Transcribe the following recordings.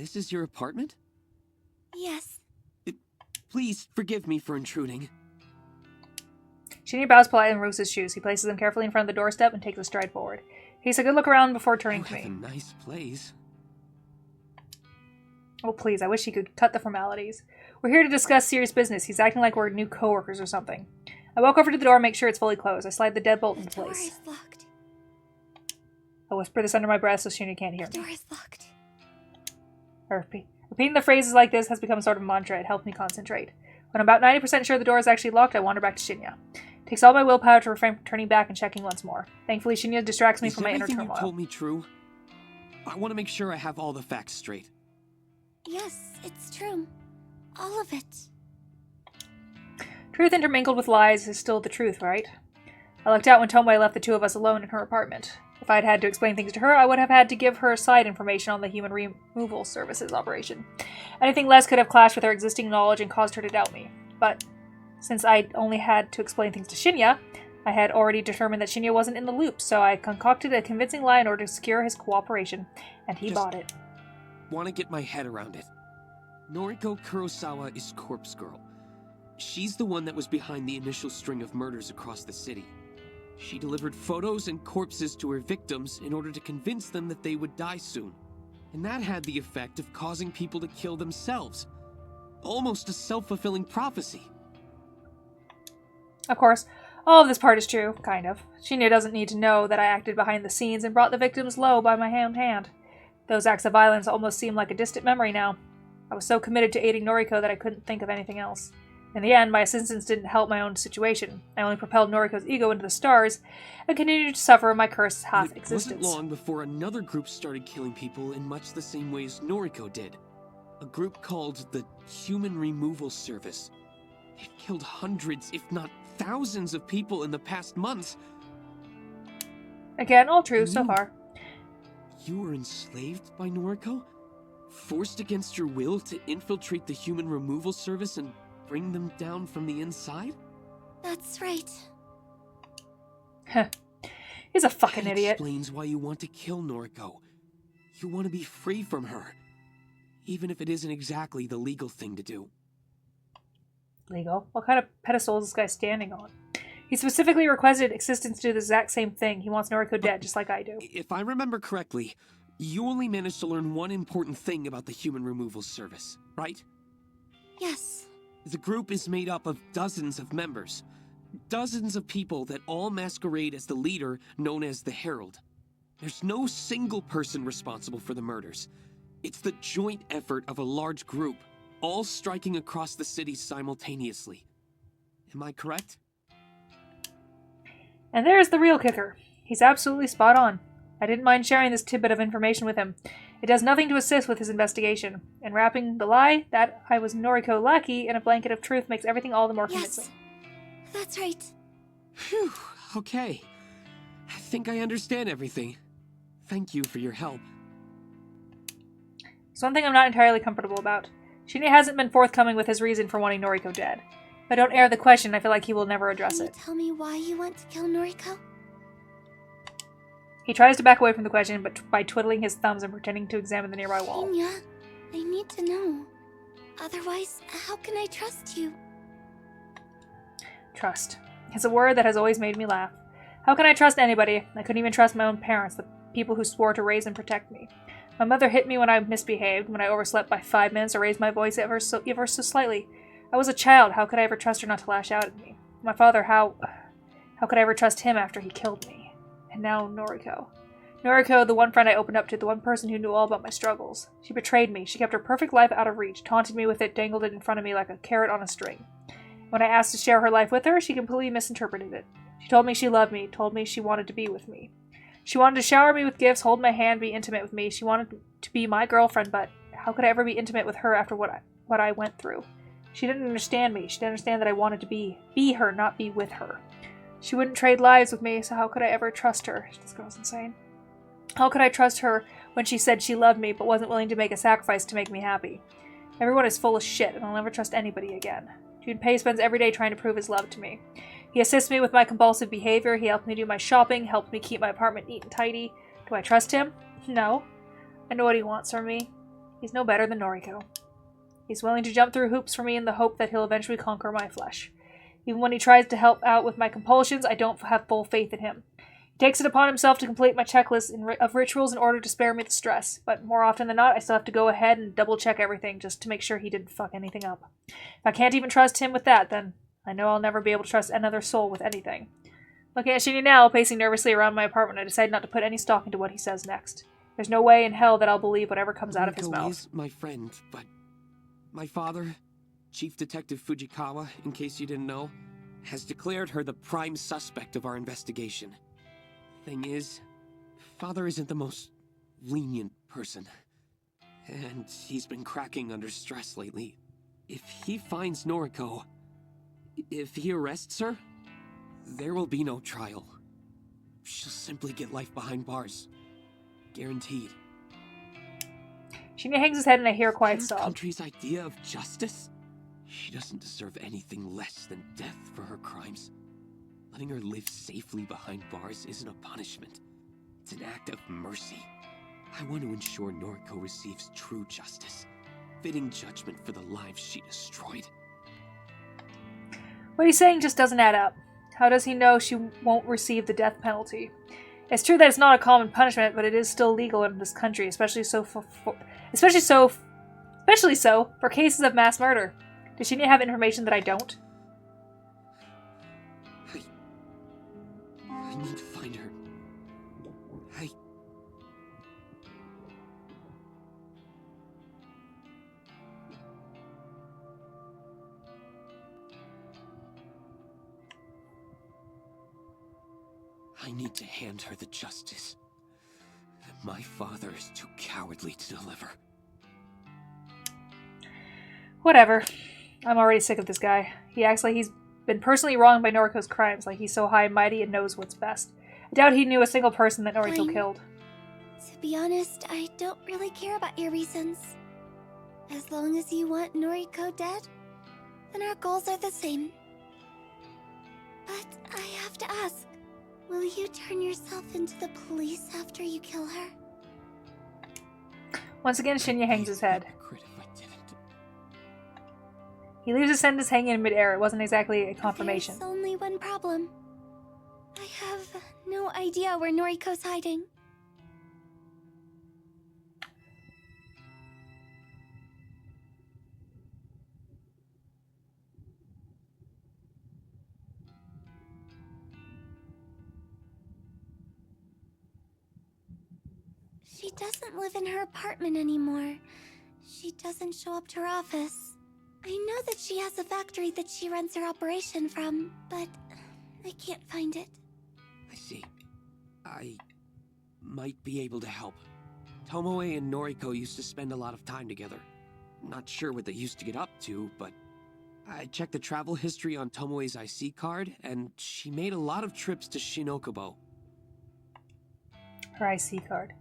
This is your apartment? Yes. Please forgive me for intruding. Shinya bows politely and removes his shoes. He places them carefully in front of the doorstep and takes a stride forward. He takes a good look around before turning to me. You have a nice place. Oh, please, I wish he could cut the formalities. We're here to discuss serious business. He's acting like we're new co-workers or something. I walk over to the door and make sure it's fully closed. I slide the deadbolt into place. The door is locked. I whisper this under my breath so Shinya can't hear me. The door is locked. Repeating the phrases like this has become sort of a mantra. It helps me concentrate. When I'm about 90% sure the door is actually locked, I wander back to Shinya. It takes all my willpower to refrain from turning back and checking once more. Thankfully, Shinya distracts me from my inner turmoil. Is everything you told me true? I want to make sure I have all the facts straight. Yes, it's true. All of it. Truth intermingled with lies is still the truth, right? I lucked out when Tomoe left the two of us alone in her apartment. If I'd had to explain things to her, I would have had to give her side information on the human removal services operation. Anything less could have clashed with her existing knowledge and caused her to doubt me. But since I'd only had to explain things to Shinya, I had already determined that Shinya wasn't in the loop, so I concocted a convincing lie in order to secure his cooperation, and he bought it. Want to get my head around it. Noriko Kurosawa is Corpse Girl. She's the one that was behind the initial string of murders across the city. She delivered photos and corpses to her victims in order to convince them that they would die soon. And that had the effect of causing people to kill themselves. Almost a self-fulfilling prophecy. Of course, all of this part is true, kind of. Shinya doesn't need to know that I acted behind the scenes and brought the victims low by my own hand. Those acts of violence almost seem like a distant memory now. I was so committed to aiding Noriko that I couldn't think of anything else. In the end, my assistance didn't help my own situation. I only propelled Noriko's ego into the stars and continued to suffer my cursed half-existence. It wasn't long before another group started killing people in much the same way as Noriko did. A group called the Human Removal Service. They've killed hundreds, if not thousands of people in the past months. Again, all true so far. You were enslaved by Noriko? Forced against your will to infiltrate the Human Removal Service and bring them down from the inside? That's right. Heh. He's a fucking that idiot. Explains why you want to kill Noriko. You want to be free from her. Even if it isn't exactly the legal thing to do. Legal? What kind of pedestal is this guy standing on? He specifically requested assistance to do the exact same thing. He wants Noriko dead, just like I do. If I remember correctly, you only managed to learn one important thing about the Human Removal Service, right? Yes. The group is made up of dozens of members. Dozens of people that all masquerade as the leader, known as the Herald. There's no single person responsible for the murders. It's the joint effort of a large group, all striking across the city simultaneously. Am I correct? And there's the real kicker. He's absolutely spot on. I didn't mind sharing this tidbit of information with him. It does nothing to assist with his investigation. And wrapping the lie that I was Noriko lackey in a blanket of truth makes everything all the more convincing. Yes, that's right. Phew, okay. I think I understand everything. Thank you for your help. Something I'm not entirely comfortable about. Shinya hasn't been forthcoming with his reason for wanting Noriko dead. If I don't air the question, I feel like he will never address it. Can you tell me why you want to kill Noriko? He tries to back away from the question, but by twiddling his thumbs and pretending to examine the nearby wall. Shinya, I need to know. Otherwise, how can I trust you? Trust. It's a word that has always made me laugh. How can I trust anybody? I couldn't even trust my own parents, the people who swore to raise and protect me. My mother hit me when I misbehaved, when I overslept by 5 minutes or raised my voice ever so slightly. I was a child. How could I ever trust her not to lash out at me? My father, how could I ever trust him after he killed me? And now Noriko. Noriko, the one friend I opened up to, the one person who knew all about my struggles. She betrayed me. She kept her perfect life out of reach, taunted me with it, dangled it in front of me like a carrot on a string. When I asked to share her life with her, she completely misinterpreted it. She told me she loved me, told me she wanted to be with me. She wanted to shower me with gifts, hold my hand, be intimate with me. She wanted to be my girlfriend, but how could I ever be intimate with her after what I went through? She didn't understand me. She didn't understand that I wanted to be her, not be with her. She wouldn't trade lives with me, so how could I ever trust her? This girl's insane. How could I trust her when she said she loved me, but wasn't willing to make a sacrifice to make me happy? Everyone is full of shit, and I'll never trust anybody again. Junpei spends every day trying to prove his love to me. He assists me with my compulsive behavior, he helps me do my shopping, helps me keep my apartment neat and tidy. Do I trust him? No. I know what he wants from me. He's no better than Noriko. He's willing to jump through hoops for me in the hope that he'll eventually conquer my flesh. Even when he tries to help out with my compulsions, I don't have full faith in him. He takes it upon himself to complete my checklist of rituals in order to spare me the stress, but more often than not, I still have to go ahead and double-check everything just to make sure he didn't fuck anything up. If I can't even trust him with that, then I know I'll never be able to trust another soul with anything. Looking at Shinya now, pacing nervously around my apartment, I decide not to put any stock into what he says next. There's no way in hell that I'll believe whatever comes out of his mouth. Is my friend, but my father, Chief Detective Fujikawa, in case you didn't know, has declared her the prime suspect of our investigation. Thing is, Father isn't the most lenient person, and he's been cracking under stress lately. If he finds Noriko, if he arrests her, there will be no trial. She'll simply get life behind bars. Guaranteed. Shinya hangs his head and I hear a quiet Our sob. country's idea of justice? She doesn't deserve anything less than death for her crimes. Letting her live safely behind bars isn't a punishment. It's an act of mercy. I want to ensure Noriko receives true justice, fitting judgment for the lives she destroyed. What he's saying just doesn't add up. How does he know she won't receive the death penalty? It's true that it's not a common punishment, but it is still legal in this country, especially so for cases of mass murder. Does Shinya have information that I don't? I need to find her. I need to hand her the justice that my father is too cowardly to deliver. Whatever. I'm already sick of this guy. He acts like he's been personally wronged by Noriko's crimes, like he's so high and mighty and knows what's best. I doubt he knew a single person that Noriko Fine. killed. To be honest, I don't really care about your reasons. As long as you want Noriko dead, then our goals are the same. But I have to ask, will you turn yourself into the police after you kill her? Once again, Shinya hangs his head. Hypocrite if I didn't. He leaves his sentence hanging in midair. It wasn't exactly a confirmation. There's only one problem. I have no idea where Noriko's hiding. She doesn't live in her apartment anymore. She doesn't show up to her office. I know that she has a factory that she runs her operation from, but I can't find it. I see. I might be able to help. Tomoe and Noriko used to spend a lot of time together. Not sure what they used to get up to, but I checked the travel history on Tomoe's IC card, and she made a lot of trips to Shinokubo. Her IC card.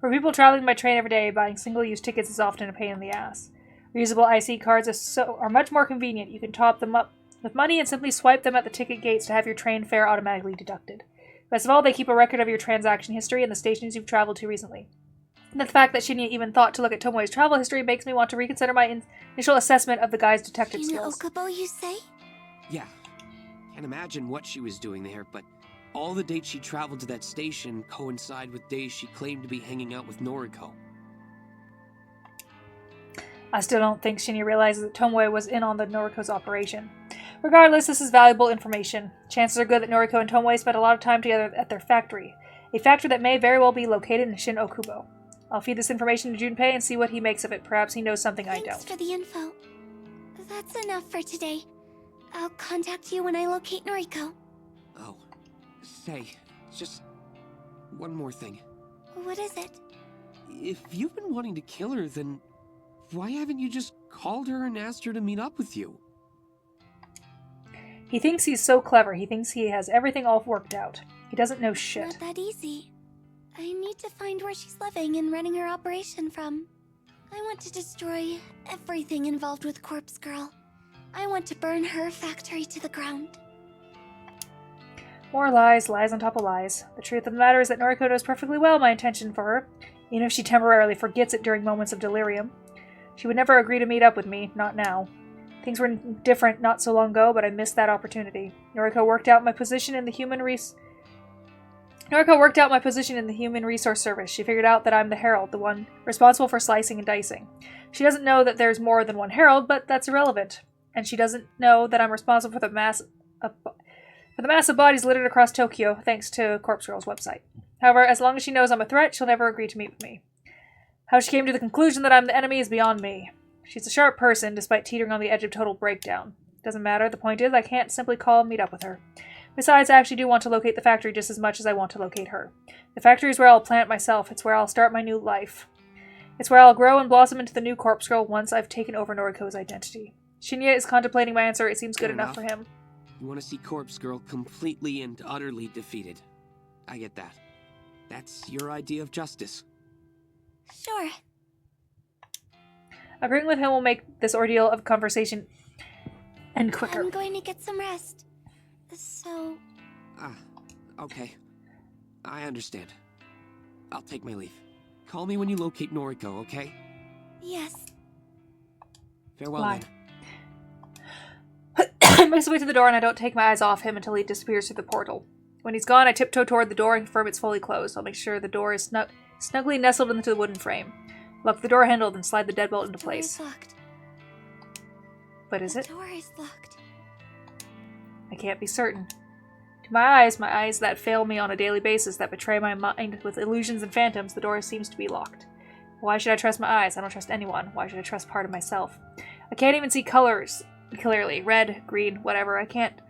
For people traveling by train every day, buying single-use tickets is often a pain in the ass. Reusable IC cards are much more convenient. You can top them up with money and simply swipe them at the ticket gates to have your train fare automatically deducted. Best of all, they keep a record of your transaction history and the stations you've traveled to recently. And the fact that Shinya even thought to look at Tomoe's travel history makes me want to reconsider my initial assessment of the guy's detective skills. Okubo, you say? Yeah. Can't imagine what she was doing there, but all the dates she traveled to that station coincide with days she claimed to be hanging out with Noriko. I still don't think Shinya realizes that Tomoe was in on the Noriko's operation. Regardless, this is valuable information. Chances are good that Noriko and Tomoe spent a lot of time together at their factory, a factory that may very well be located in Shin Okubo. I'll feed this information to Junpei and see what he makes of it. Perhaps he knows something I don't. Thanks for the info. That's enough for today. I'll contact you when I locate Noriko. Oh, say, just one more thing. What is it? If you've been wanting to kill her, then why haven't you just called her and asked her to meet up with you? He thinks he's so clever. He thinks he has everything all worked out. He doesn't know shit. Not that easy. I need to find where she's living and running her operation from. I want to destroy everything involved with Corpse Girl. I want to burn her factory to the ground. More lies, lies on top of lies. The truth of the matter is that Noriko knows perfectly well my intention for her, even if she temporarily forgets it during moments of delirium. She would never agree to meet up with me, not now. Things were different not so long ago, but I missed that opportunity. Noriko worked out my position in the Human Resource Service. She figured out that I'm the Herald, the one responsible for slicing and dicing. She doesn't know that there's more than one Herald, but that's irrelevant. And she doesn't know that I'm responsible for the mass of bodies littered across Tokyo, thanks to Corpse Girl's website. However, as long as she knows I'm a threat, she'll never agree to meet with me. How she came to the conclusion that I'm the enemy is beyond me. She's a sharp person, despite teetering on the edge of total breakdown. Doesn't matter, the point is, I can't simply call and meet up with her. Besides, I actually do want to locate the factory just as much as I want to locate her. The factory is where I'll plant myself, it's where I'll start my new life. It's where I'll grow and blossom into the new Corpse Girl once I've taken over Noriko's identity. Shinya is contemplating my answer, it seems good enough for him. You want to see Corpse Girl completely and utterly defeated. I get that. That's your idea of justice. Sure. Agreeing with him will make this ordeal of conversation end quicker. I'm going to get some rest. So... okay. I understand. I'll take my leave. Call me when you locate Noriko, okay? Yes. Farewell, Bye. then. I make his way to the door and I don't take my eyes off him until he disappears through the portal. When he's gone, I tiptoe toward the door and confirm it's fully closed. I'll make sure the door is snugly nestled into the wooden frame. Lock the door handle, then slide the deadbolt into place. The door is locked. But is it? The door is locked. I can't be certain. To my eyes that fail me on a daily basis, that betray my mind with illusions and phantoms, the door seems to be locked. Why should I trust my eyes? I don't trust anyone. Why should I trust part of myself? I can't even see colors clearly. Red, green, whatever. I can't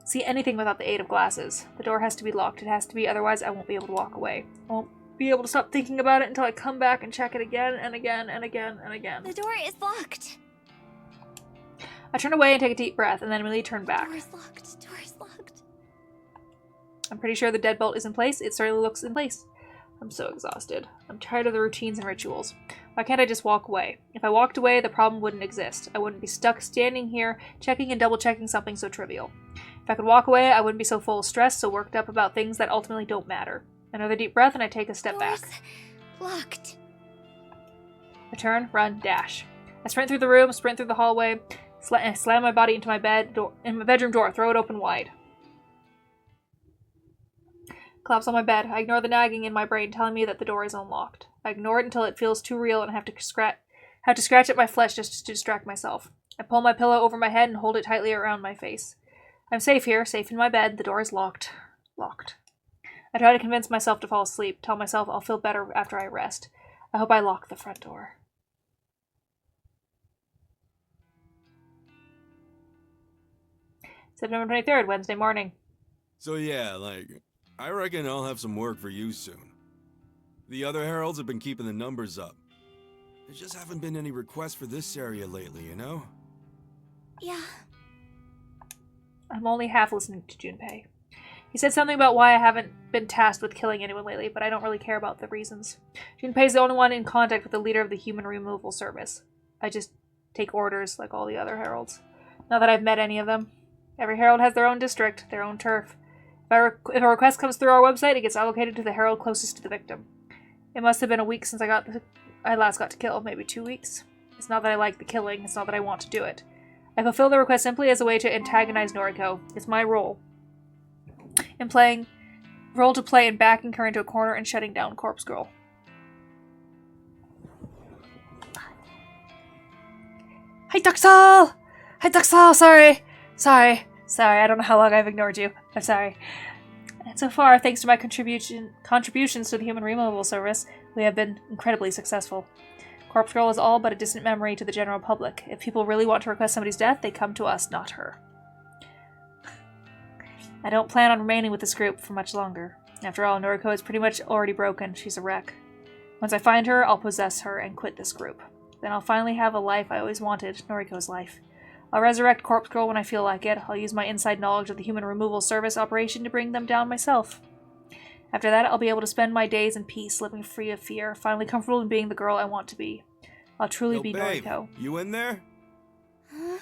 see anything without the aid of glasses. The door has to be locked. It has to be, otherwise I won't be able to walk away. I won't be able to stop thinking about it until I come back and check it again and again and again and again. The door is locked. I turn away and take a deep breath, and then immediately turn back. The door is locked. The door is locked. I'm pretty sure the deadbolt is in place. It certainly looks in place. I'm so exhausted. I'm tired of the routines and rituals. Why can't I just walk away? If I walked away, the problem wouldn't exist. I wouldn't be stuck standing here, checking and double-checking something so trivial. If I could walk away, I wouldn't be so full of stress, so worked up about things that ultimately don't matter. Another deep breath, and I take a step back. Locked. I turn, run, dash. I sprint through the room, sprint through the hallway, slam my body into my bedroom door, throw it open wide. Collapse on my bed. I ignore the nagging in my brain telling me that the door is unlocked. I ignore it until it feels too real and I have to scratch at my flesh just to distract myself. I pull my pillow over my head and hold it tightly around my face. I'm safe here, safe in my bed. The door is locked. Locked. I try to convince myself to fall asleep, tell myself I'll feel better after I rest. I hope I lock the front door. September 23rd, Wednesday morning. So yeah, I reckon I'll have some work for you soon. The other heralds have been keeping the numbers up. There just haven't been any requests for this area lately, you know? Yeah. I'm only half listening to Junpei. He said something about why I haven't been tasked with killing anyone lately, but I don't really care about the reasons. Junpei's the only one in contact with the leader of the Human Removal Service. I just take orders like all the other heralds. Not that I've met any of them. Every herald has their own district, their own turf. If a request comes through our website, it gets allocated to the herald closest to the victim. It must have been a week since I last got to kill, maybe 2 weeks. It's not that I like the killing, it's not that I want to do it. I fulfill the request simply as a way to antagonize Noriko. It's my role to play in backing her into a corner and shutting down Corpse Girl. Hi, Duxal! Hi, Duxal! Sorry, I don't know how long I've ignored you. I'm sorry. And so far, thanks to my contributions to the Human Removal Service, we have been incredibly successful. Corpse Girl is all but a distant memory to the general public. If people really want to request somebody's death, they come to us, not her. I don't plan on remaining with this group for much longer. After all, Noriko is pretty much already broken. She's a wreck. Once I find her, I'll possess her and quit this group. Then I'll finally have a life I always wanted, Noriko's life. I'll resurrect Corpse Girl when I feel like it. I'll use my inside knowledge of the Human Removal Service operation to bring them down myself. After that, I'll be able to spend my days in peace, living free of fear, finally comfortable in being the girl I want to be. I'll truly be babe, Noriko. You in there? Huh?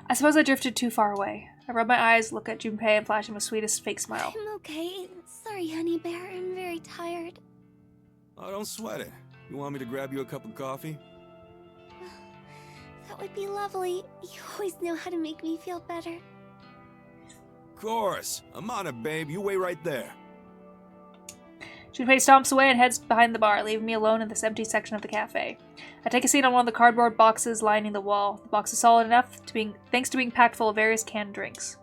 I suppose I drifted too far away. I rub my eyes, look at Junpei, and flash him the sweetest fake smile. I'm okay. Sorry, honey bear. I'm very tired. Oh, don't sweat it. You want me to grab you a cup of coffee? That would be lovely. You always know how to make me feel better. Of course. I'm on it, babe. You wait right there. Junpei stomps away and heads behind the bar, leaving me alone in this empty section of the cafe. I take a seat on one of the cardboard boxes lining the wall. The box is solid enough, thanks to being packed full of various canned drinks.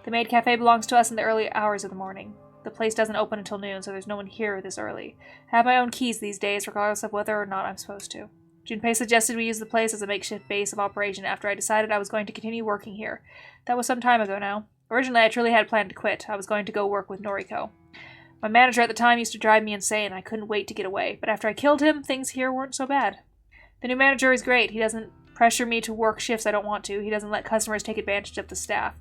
The maid cafe belongs to us in the early hours of the morning. The place doesn't open until noon, so there's no one here this early. I have my own keys these days, regardless of whether or not I'm supposed to. Junpei suggested we use the place as a makeshift base of operation after I decided I was going to continue working here. That was some time ago now. Originally, I truly had planned to quit. I was going to go work with Noriko. My manager at the time used to drive me insane. I couldn't wait to get away. But after I killed him, things here weren't so bad. The new manager is great. He doesn't pressure me to work shifts I don't want to. He doesn't let customers take advantage of the staff.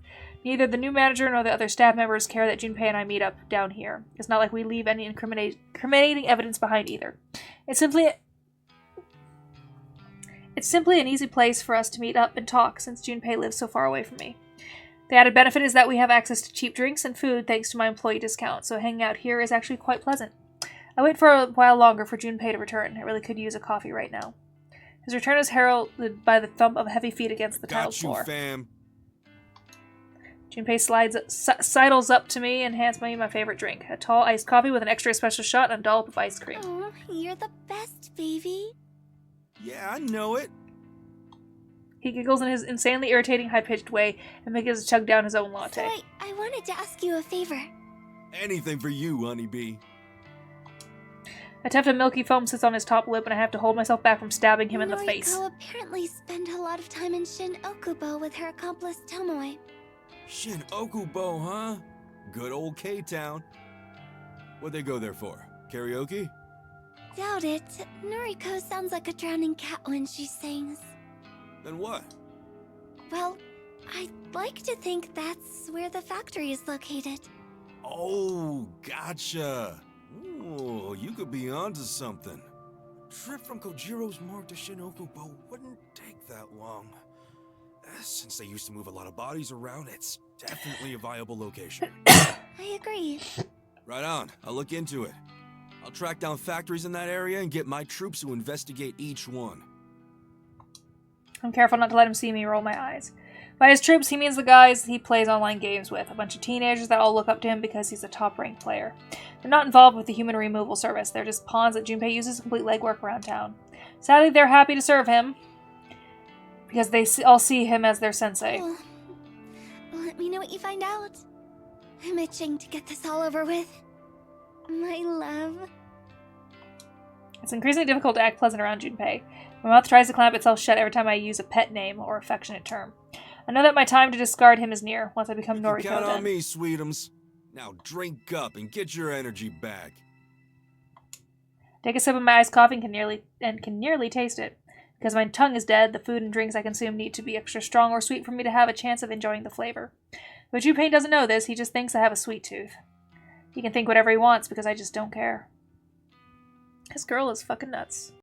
Neither the new manager nor the other staff members care that Junpei and I meet up down here. It's not like we leave any incriminating evidence behind either. It's simply an easy place for us to meet up and talk, since Junpei lives so far away from me. The added benefit is that we have access to cheap drinks and food thanks to my employee discount, so hanging out here is actually quite pleasant. I wait for a while longer for Junpei to return. I really could use a coffee right now. His return is heralded by the thump of heavy feet against the tiled floor. Got you, fam. Junpei sidles up to me and hands me my favorite drink, a tall iced coffee with an extra special shot and a dollop of ice cream. Oh, you're the best, baby. Yeah, I know it. He giggles in his insanely irritating high-pitched way and begins to chug down his own latte. So I wanted to ask you a favor. Anything for you, honeybee. A tuft of milky foam sits on his top lip, and I have to hold myself back from stabbing him in the Noriko face. apparently spent a lot of time in Shin Okubo with her accomplice Tomoe. Shin Okubo, huh? Good old K-Town. What'd they go there for? Karaoke? Doubt it. Noriko sounds like a drowning cat when she sings. Then what? Well, I'd like to think that's where the factory is located. Oh, gotcha. Ooh, you could be onto something. A trip from Kojiro's Mark to Shin Okubo wouldn't take that long. Since they used to move a lot of bodies around, it's definitely a viable location. I agree. Right on. I'll look into it. I'll track down factories in that area and get my troops to investigate each one. I'm careful not to let him see me roll my eyes. By his troops, he means the guys he plays online games with, a bunch of teenagers that all look up to him because he's a top-ranked player. They're not involved with the human removal service, they're just pawns that Junpei uses to complete legwork around town. Sadly, they're happy to serve him, because they all see him as their sensei. Well, let me know what you find out. I'm itching to get this all over with. My love. It's increasingly difficult to act pleasant around Junpei. My mouth tries to clamp itself shut every time I use a pet name or affectionate term. I know that my time to discard him is near, once I become Noriko. Count on me, sweetums. Now drink up and get your energy back. Take a sip of my iced coffee and can nearly taste it. Because my tongue is dead, the food and drinks I consume need to be extra strong or sweet for me to have a chance of enjoying the flavor. But Junpei doesn't know this, he just thinks I have a sweet tooth. He can think whatever he wants because I just don't care. This girl is fucking nuts.